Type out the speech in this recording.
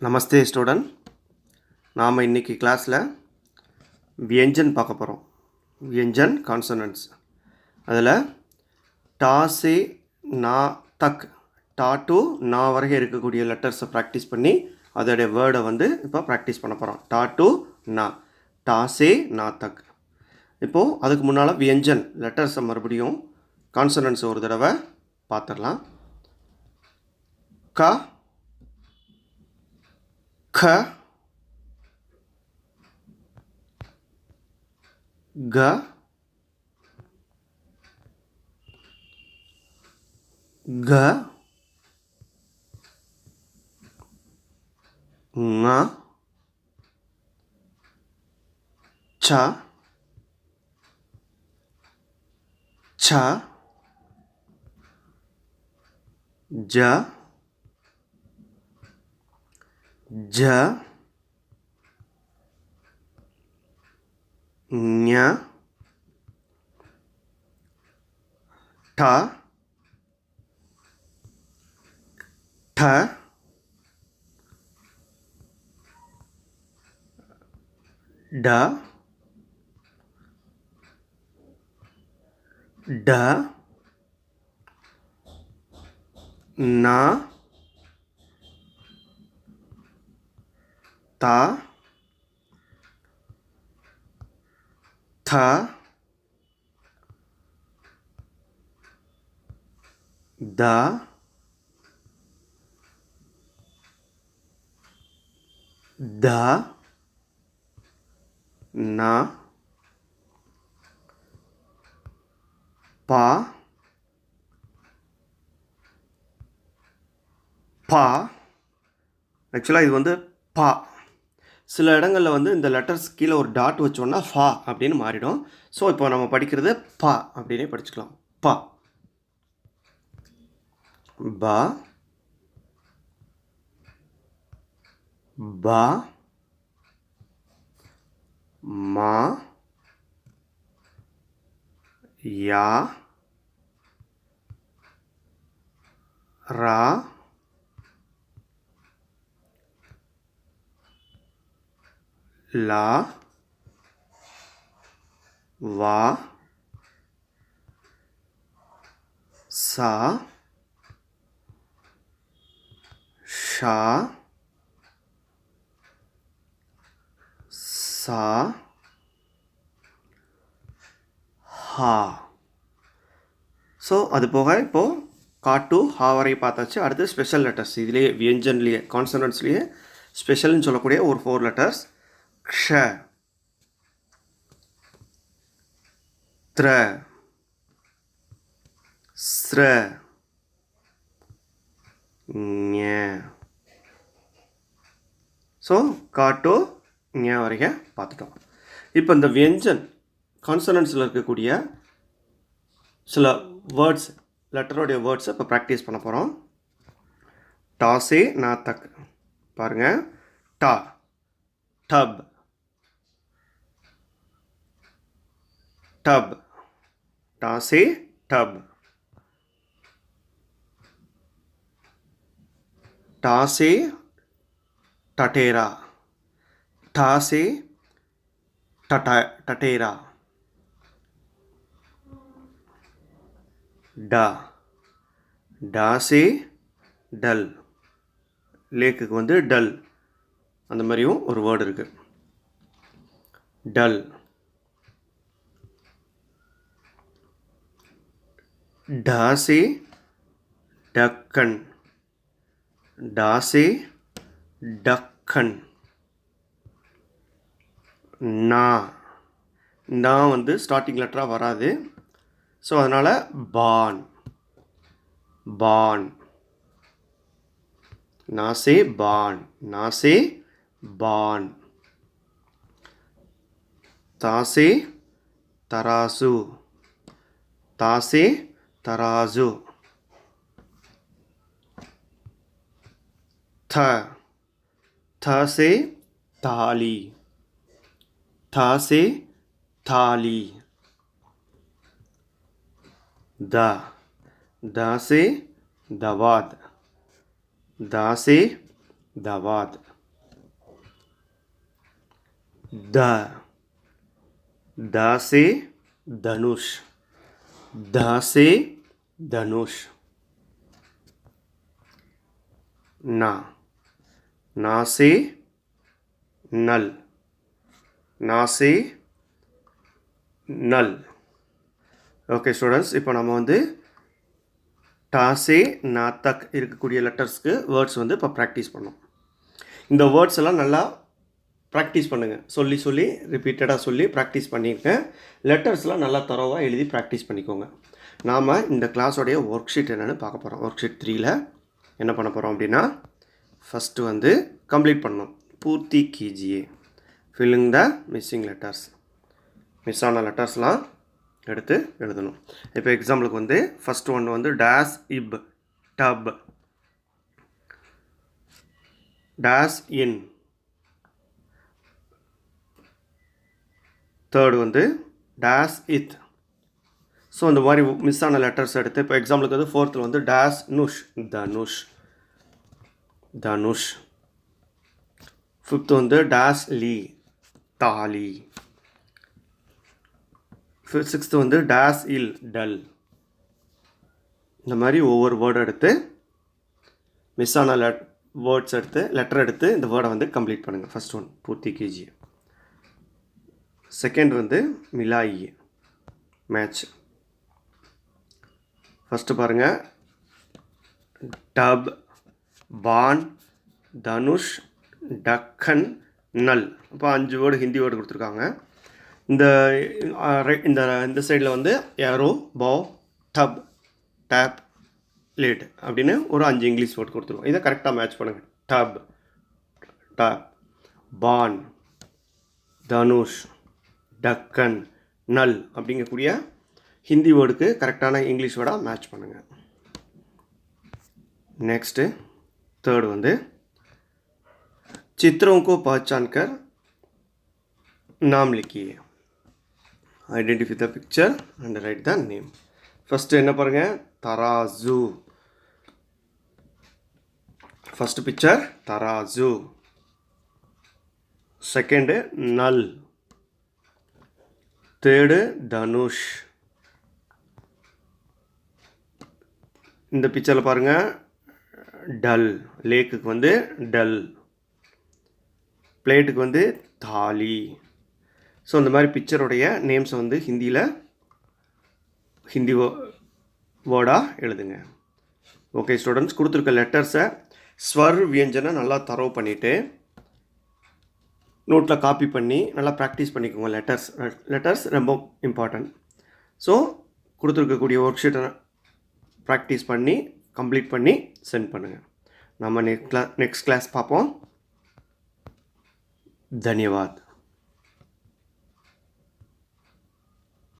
நமஸ்தே student. நாம் இன்றைக்கி கிளாஸில் வியஞ்சன் பார்க்க போகிறோம். வியஞ்சன் கான்சனன்ட்ஸ். அதில் டா சே நா தக், டா டு நா வரைக்கும் இருக்கக்கூடிய லெட்டர்ஸை ப்ராக்டிஸ் பண்ணி அதோடைய வேர்டை இப்போ ப்ராக்டிஸ் பண்ண போகிறோம். டா டு நா, டா சே நா தக். இப்போது அதுக்கு முன்னால் வியஞ்சன் லெட்டர்ஸை மறுபடியும் கான்சனன்ட்ஸ் ஒரு தடவை பார்த்துடலாம். க, ख, ग, घ, ङ, छ, छ, ज, ज, ञ, ठ, ठ, ड, ड, न, ता, था, दा, दा, ना, पा, பா. ஆக்சுவலாக இது பா. சில இடங்களில் இந்த லெட்டர்ஸ் கீழே ஒரு டாட் வச்சோன்னா ஃபா அப்படின்னு மாறிடும். ஸோ இப்போ நம்ம படிக்கிறது பா அப்படின்னே படிச்சுக்கலாம். பா, பா, பா, மா, யா, ரா, லா, வா, சா, ஷா, சா, ஹா. ஸோ அது போக இப்போது கா டு ஹா வரை பார்த்தாச்சு. அடுத்து ஸ்பெஷல் லெட்டர்ஸ். இதுலேயே வியஞ்சன்லேயே கான்சனன்ட்ஸ்லேயே ஸ்பெஷல்னு சொல்லக்கூடிய ஒரு 4 லெட்டர்ஸ். க்ஷ, த்ர, ஸ்ர, ஞ. ஸோ கா டு ஞ வரைக்கும் பார்த்துட்டோம். இப்போ இந்த வியஞ்சன் கான்சனன்ட்ஸில் இருக்கக்கூடிய சில வேர்ட்ஸ், லெட்டரோடைய வேர்ட்ஸை இப்போ ப்ராக்டிஸ் பண்ண போகிறோம். டா சே நா தக். பாருங்கள். டா, டப், டப், டா சே டப். டா சே टटेरा, ठा से टटेरा. डा, डा से डल. லேக்குக்கு டல் அந்த மாதிரியும் ஒரு வேர்டு இருக்குது. டல். டா से டக்கன், டா से டக்கன். நா, நா ஸ்டார்டிங் லெட்டராக வராது. ஸோ அதனால் பான், பான். நா से பான், நா से பான். தா से தராசு, தா से தராசு. थ, थ से थाली, था से थाली. द, द से दवात, दा से दवाद द से धनुष द से धनुष ना से नल ना से नल ஓகே ஸ்டூடெண்ட்ஸ் இப்போ நம்ம வந்து டாசே நா தக் இருக்கக்கூடிய லெட்டர்ஸ்க்கு வேர்ட்ஸ் வந்து இப்போ ப்ராக்டிஸ் பண்ணோம். இந்த வேர்ட்ஸ் எல்லாம் நல்லா ப்ராக்டிஸ் பண்ணுங்கள். சொல்லி ரிப்பீட்டடாக சொல்லி ப்ராக்டிஸ் பண்ணியிருக்கேன். லெட்டர்ஸ்லாம் நல்லா தரோவாக எழுதி ப்ராக்டிஸ் பண்ணிக்கோங்க. நாம் இந்த கிளாஸோடைய ஒர்க் ஷீட் என்னென்னு பார்க்க போகிறோம். ஒர்க் ஷீட் 3ல் என்ன பண்ண போகிறோம் அப்படின்னா, ஃபஸ்ட்டு வந்து கம்ப்ளீட் பண்ணோம். பூர்த்தி கீஜியே, filling the missing letters. Miss ஆன லெட்டர்ஸ்லாம் எடுத்து எழுதணும். இப்போ எக்ஸாம்பிளுக்கு வந்து ஃபஸ்ட் ஒன் வந்து days if dub, days in, third வந்து டேஸ் இத். ஸோ இந்த மாதிரி மிஸ் ஆன லெட்டர்ஸ் எடுத்து இப்போ எக்ஸாம்பிளுக்கு வந்து ஃபோர்த்தில் வந்து டேஸ் நுஷ் தனுஷ் தனுஷ். ஃபிஃப்த்து வந்து டேஸ் லீ தாலி. சிக்ஸ்த்து வந்து டேஸ் இல் டல். இந்த மாதிரி ஒவ்வொரு வேர்டு எடுத்து மிஸ் ஆன வேர்ட்ஸ் எடுத்து லெட்டர் எடுத்து இந்த வேர்டை வந்து கம்ப்ளீட் பண்ணுங்கள். ஃபஸ்ட் ஒன் பூர்த்தி கீஜி. செகண்ட் வந்து மிலாயி மேட்ச். ஃபஸ்ட்டு பாருங்கள், டப், பான், தனுஷ், டக்கன், நல். இப்போ 5 வேர்டு ஹிந்தி வேர்டு கொடுத்துருக்காங்க. இந்த இந்த சைடில் வந்து ஏரோ, பவ், டப், டேப், லேட் அப்படின்னு ஒரு 5 இங்கிலீஷ் வேர்ட் கொடுத்துருவோம். இதை கரெக்டாக மேட்ச் பண்ணுங்கள். டப், டப், பான், தனுஷ், டக்கன், நல் அப்படிங்கக்கூடிய ஹிந்தி வேர்டுக்கு கரெக்டான இங்கிலீஷ் வேர்டாக மேட்ச் பண்ணுங்கள். नेक्स्ट थर्ड வந்து चित्रों को पहचान कर नाम लिखिए. Identify the picture and write the name. First என்ன பாருங்க, தராசு. First picture தராசு. Second நல். Third தனுஷ். இந்த பிக்சர்ல பாருங்க டல், லேக்குக்கு வந்து டல், பிளேட்டுக்கு வந்து தாலி. ஸோ இந்த மாதிரி பிக்சருடைய நேம்ஸை வந்து ஹிந்தி வேர்டாக எழுதுங்க. ஓகே ஸ்டூடெண்ட்ஸ், கொடுத்துருக்க லெட்டர்ஸை ஸ்வர் வியஞ்சனை நல்லா தரவு பண்ணிவிட்டு நோட்டில் காப்பி பண்ணி நல்லா ப்ராக்டிஸ் பண்ணிக்கோங்க. லெட்டர்ஸ் ரொம்ப இம்பார்ட்டன்ட். ஸோ கொடுத்துருக்கக்கூடிய ஒர்க் ஷீட்டை ப்ராக்டிஸ் பண்ணி கம்ப்ளீட் பண்ணி சென்ட் பண்ணுங்கள். நம்ம நெக்ஸ்ட் கிளாஸ் பார்ப்போம். धन्यवाद.